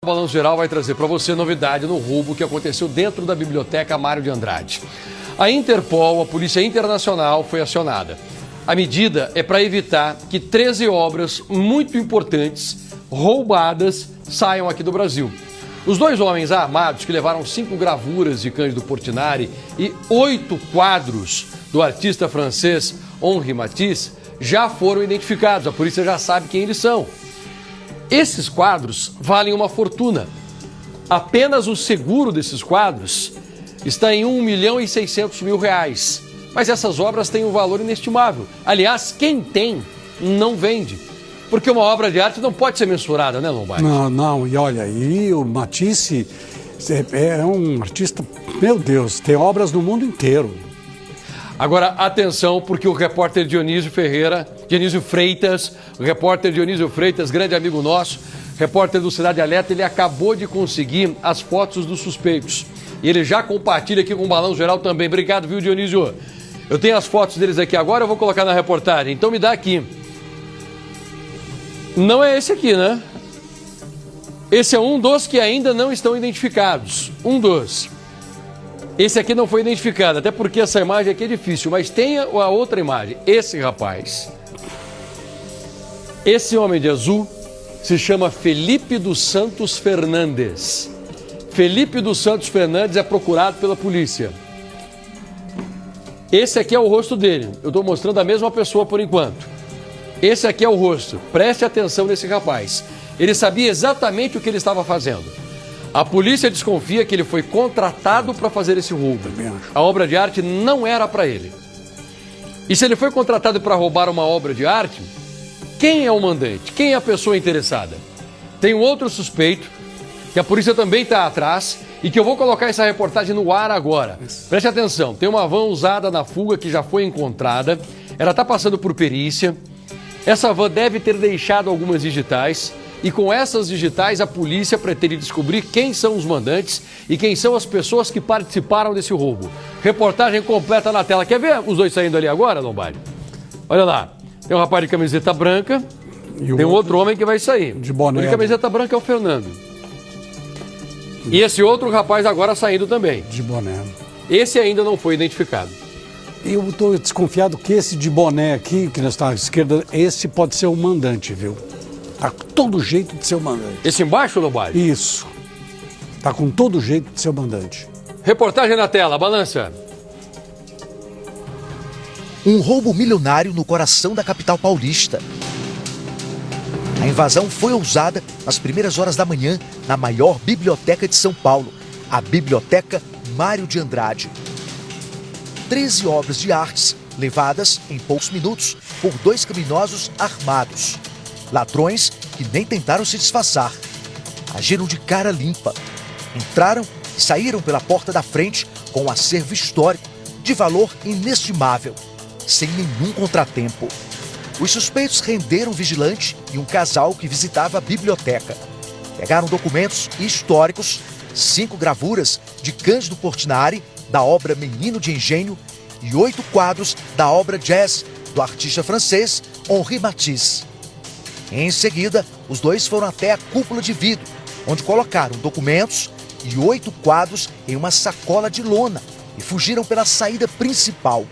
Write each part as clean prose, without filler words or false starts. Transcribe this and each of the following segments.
O Balanço Geral vai trazer para você novidade no roubo que aconteceu dentro da Biblioteca Mário de Andrade. A Interpol, a Polícia Internacional, foi acionada. A medida é para evitar que 13 obras muito importantes, roubadas, saiam aqui do Brasil. Os dois homens armados que levaram 5 gravuras de Cândido Portinari e 8 quadros do artista francês Henri Matisse já foram identificados. A polícia já sabe quem eles são. Esses quadros valem uma fortuna. Apenas o seguro desses quadros está em R$1.600.000. Mas essas obras têm um valor inestimável. Aliás, quem tem não vende. Porque uma obra de arte não pode ser mensurada, né, Lombardi? Não, e olha, e o Matisse é um artista, meu Deus, tem obras no mundo inteiro. Agora, atenção, porque o repórter Dionísio Freitas, grande amigo nosso, repórter do Cidade Alerta, ele acabou de conseguir as fotos dos suspeitos. E ele já compartilha aqui com o Balanço Geral também. Obrigado, viu, Dionísio? Eu tenho as fotos deles aqui agora, eu vou colocar na reportagem. Então me dá aqui. Não é esse aqui, né? Esse é um dos que ainda não estão identificados. Um dos. Esse aqui não foi identificado, até porque essa imagem aqui é difícil, mas tem a outra imagem. Esse rapaz, esse homem de azul, se chama Felipe dos Santos Fernandes. Felipe dos Santos Fernandes é procurado pela polícia. Esse aqui é o rosto dele. Eu estou mostrando a mesma pessoa por enquanto. Esse aqui é o rosto. Preste atenção nesse rapaz. Ele sabia exatamente o que ele estava fazendo. A polícia desconfia que ele foi contratado para fazer esse roubo. A obra de arte não era para ele. E se ele foi contratado para roubar uma obra de arte, quem é o mandante? Quem é a pessoa interessada? Tem um outro suspeito, que a polícia também está atrás, e que eu vou colocar essa reportagem no ar agora. Preste atenção, tem uma van usada na fuga que já foi encontrada. Ela está passando por perícia. Essa van deve ter deixado algumas digitais. E com essas digitais, a polícia pretende descobrir quem são os mandantes e quem são as pessoas que participaram desse roubo. Reportagem completa na tela. Quer ver os dois saindo ali agora, Lombardi? Olha lá. Tem um rapaz de camiseta branca, e tem um outro homem que vai sair. De boné. O de camiseta branca é o Fernando. E esse outro rapaz agora saindo também. De boné. Esse ainda não foi identificado. Eu estou desconfiado que esse de boné aqui, que está à esquerda, esse pode ser o mandante, viu? Tá com todo jeito de ser o mandante. Esse embaixo, Lombardi? Isso. Tá com todo jeito de ser o mandante. Reportagem na tela, balança. Um roubo milionário no coração da capital paulista. A invasão foi ousada nas primeiras horas da manhã na maior biblioteca de São Paulo, a Biblioteca Mário de Andrade. 13 obras de artes levadas em poucos minutos por 2 criminosos armados. Ladrões que nem tentaram se disfarçar. Agiram de cara limpa. Entraram e saíram pela porta da frente com um acervo histórico de valor inestimável, sem nenhum contratempo. Os suspeitos renderam um vigilante e um casal que visitava a biblioteca. Pegaram documentos históricos, 5 gravuras de Cândido Portinari, da obra Menino de Engenho, e 8 quadros da obra Jazz, do artista francês Henri Matisse. Em seguida, os dois foram até a cúpula de vidro, onde colocaram documentos e 8 quadros em uma sacola de lona e fugiram pela saída principal.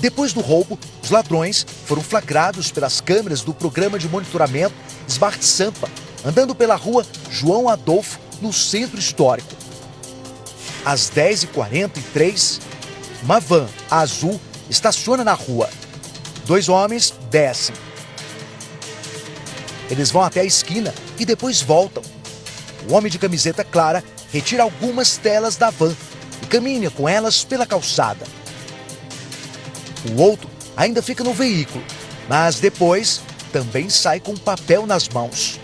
Depois do roubo, os ladrões foram flagrados pelas câmeras do programa de monitoramento Smart Sampa, andando pela rua João Adolfo, no centro histórico. Às 10h43, uma van azul estaciona na rua. 2 homens descem. Eles vão até a esquina e depois voltam. O homem de camiseta clara retira algumas telas da van e caminha com elas pela calçada. O outro ainda fica no veículo, mas depois também sai com papel nas mãos.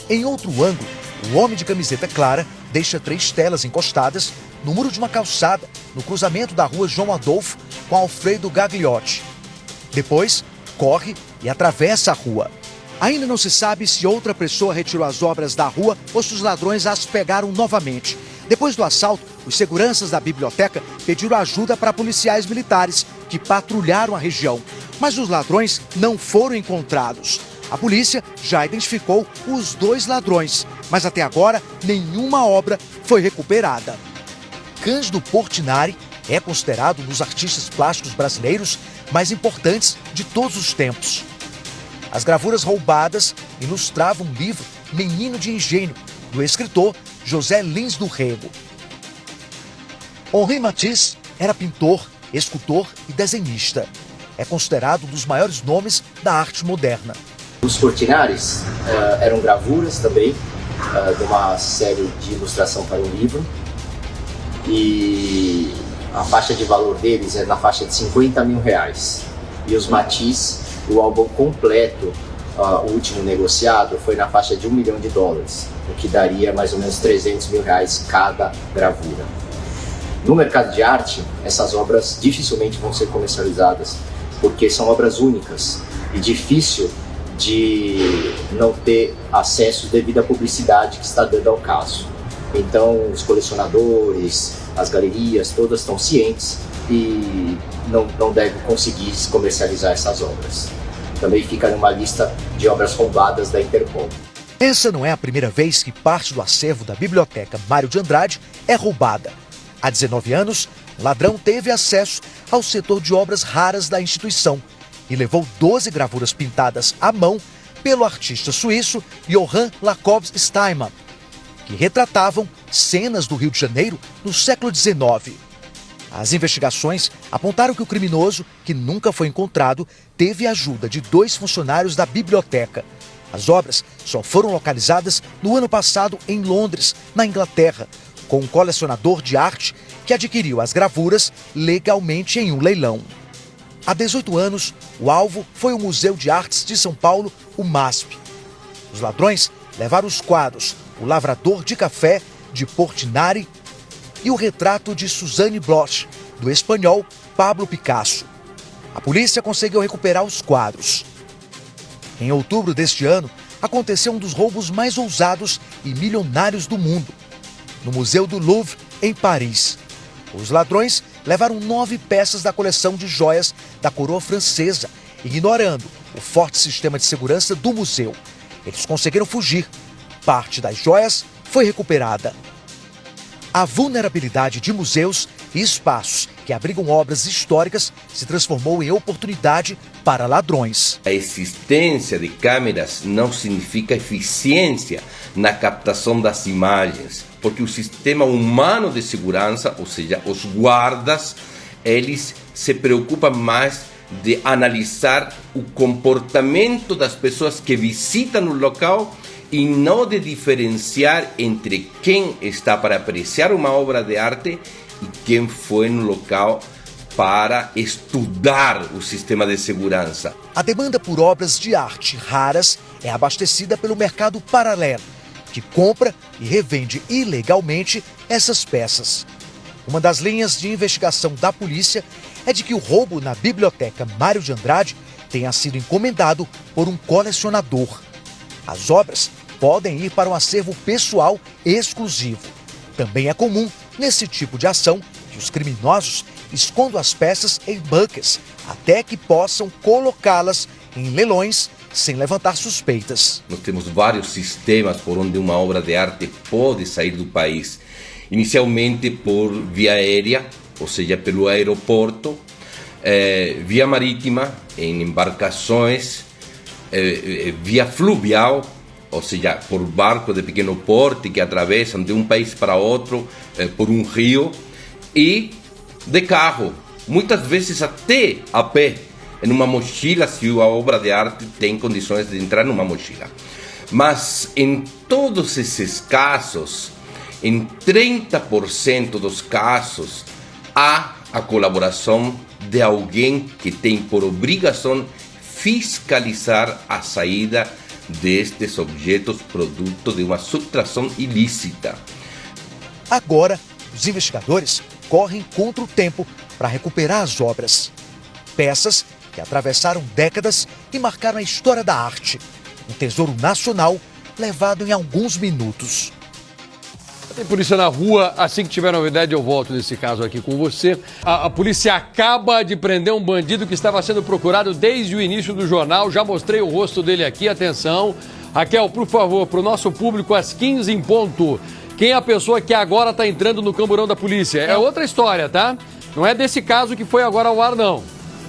Em outro ângulo, o homem de camiseta clara deixa 3 telas encostadas no muro de uma calçada no cruzamento da rua João Adolfo com Alfredo Gagliotti. Depois, corre e atravessa a rua. Ainda não se sabe se outra pessoa retirou as obras da rua ou se os ladrões as pegaram novamente. Depois do assalto, os seguranças da biblioteca pediram ajuda para policiais militares que patrulharam a região. Mas os ladrões não foram encontrados. A polícia já identificou os 2 ladrões, mas até agora nenhuma obra foi recuperada. Cândido Portinari é considerado um dos artistas plásticos brasileiros mais importantes de todos os tempos. As gravuras roubadas ilustravam um livro Menino de Engenho, do escritor José Lins do Rego. Henri Matisse era pintor, escultor e desenhista. É considerado um dos maiores nomes da arte moderna. Os Portinares eram gravuras também, de uma série de ilustração para um livro. E a faixa de valor deles é na faixa de R$50 mil. E os Matisse, o álbum completo, o último negociado, foi na faixa de $1 milhão, o que daria mais ou menos R$300 mil cada gravura. No mercado de arte, essas obras dificilmente vão ser comercializadas, porque são obras únicas e difícil de não ter acesso devido à publicidade que está dando ao caso. Então, os colecionadores, as galerias, todas estão cientes e não devem conseguir comercializar essas obras. Também fica numa lista de obras roubadas da Interpol. Essa não é a primeira vez que parte do acervo da Biblioteca Mário de Andrade é roubada. Há 19 anos, o ladrão teve acesso ao setor de obras raras da instituição e levou 12 gravuras pintadas à mão pelo artista suíço Johann Lacobs Steinmann, que retratavam cenas do Rio de Janeiro no século XIX. As investigações apontaram que o criminoso, que nunca foi encontrado, teve a ajuda de 2 funcionários da biblioteca. As obras só foram localizadas no ano passado em Londres, na Inglaterra, com um colecionador de arte que adquiriu as gravuras legalmente em um leilão. Há 18 anos, o alvo foi o Museu de Artes de São Paulo, o MASP. Os ladrões levaram os quadros O Lavrador de Café, de Portinari, e o retrato de Suzanne Bloch, do espanhol Pablo Picasso. A polícia conseguiu recuperar os quadros. Em outubro deste ano, aconteceu um dos roubos mais ousados e milionários do mundo, no Museu do Louvre, em Paris. Os ladrões levaram 9 peças da coleção de joias da coroa francesa, ignorando o forte sistema de segurança do museu. Eles conseguiram fugir. Parte das joias foi recuperada. A vulnerabilidade de museus e espaços que abrigam obras históricas se transformou em oportunidade para ladrões. A existência de câmeras não significa eficiência na captação das imagens, porque o sistema humano de segurança, ou seja, os guardas, eles se preocupam mais de analisar o comportamento das pessoas que visitam o local e não de diferenciar entre quem está para apreciar uma obra de arte e quem foi no local para estudar o sistema de segurança. A demanda por obras de arte raras é abastecida pelo mercado paralelo, que compra e revende ilegalmente essas peças. Uma das linhas de investigação da polícia é de que o roubo na Biblioteca Mário de Andrade tenha sido encomendado por um colecionador. As obras podem ir para um acervo pessoal exclusivo. Também é comum, nesse tipo de ação, que os criminosos escondam as peças em bunkers até que possam colocá-las em leilões sem levantar suspeitas. Nós temos vários sistemas por onde uma obra de arte pode sair do país. Inicialmente por via aérea, ou seja, pelo aeroporto, via marítima, em embarcações, via fluvial, ou seja, por barco de pequeno porte que atravessam de um país para outro por um rio, e de carro, muitas vezes até a pé, em uma mochila, se a obra de arte tem condições de entrar numa mochila. Mas em todos esses casos, em 30% dos casos, há a colaboração de alguém que tem por obrigação fiscalizar a saída destes objetos produto de uma subtração ilícita. Agora, os investigadores correm contra o tempo para recuperar as obras. Peças que atravessaram décadas e marcaram a história da arte. Um tesouro nacional levado em alguns minutos. Tem polícia na rua, assim que tiver novidade eu volto nesse caso aqui com você. A polícia acaba de prender um bandido que estava sendo procurado desde o início do jornal. Já mostrei o rosto dele aqui, atenção. Raquel, por favor, para o nosso público, às 15 em ponto. Quem é a pessoa que agora está entrando no camburão da polícia? É outra história, tá? Não é desse caso que foi agora ao ar, não.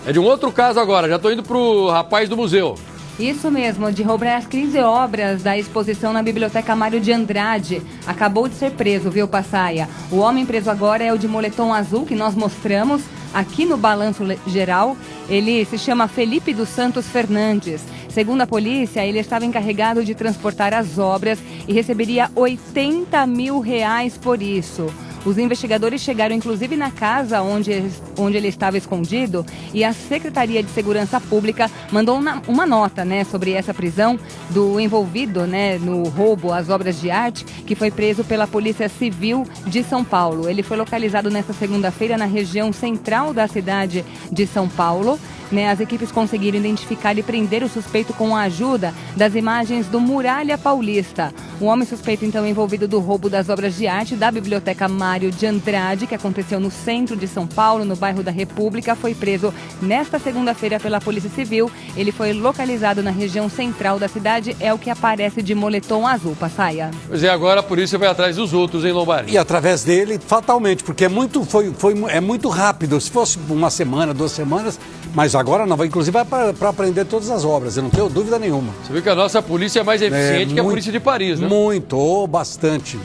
É de um outro caso agora. Já estou indo pro rapaz do museu. Isso mesmo, de roubar as 15 obras da exposição na Biblioteca Mário de Andrade. Acabou de ser preso, viu, Passaia? O homem preso agora é o de moletom azul, que nós mostramos aqui no Balanço Geral. Ele se chama Felipe dos Santos Fernandes. Segundo a polícia, ele estava encarregado de transportar as obras e receberia R$80 mil por isso. Os investigadores chegaram inclusive na casa onde ele estava escondido e a Secretaria de Segurança Pública mandou uma nota, né, sobre essa prisão do envolvido, né, no roubo às obras de arte, que foi preso pela Polícia Civil de São Paulo. Ele foi localizado nesta segunda-feira na região central da cidade de São Paulo. As equipes conseguiram identificar e prender o suspeito com a ajuda das imagens do Muralha Paulista. O homem suspeito, então, envolvido do roubo das obras de arte da Biblioteca Mário de Andrade, que aconteceu no centro de São Paulo, no bairro da República, foi preso nesta segunda-feira pela Polícia Civil. Ele foi localizado na região central da cidade, é o que aparece de moletom azul, Passaia. Pois é, agora a polícia vai atrás dos outros, hein, Lombardi? E através dele, fatalmente, porque é muito rápido. Se fosse uma semana, 2 semanas, mas agora não, inclusive vai para aprender todas as obras, eu não tenho dúvida nenhuma. Você viu que a nossa polícia é mais eficiente que a polícia de Paris, né? Muito, bastante.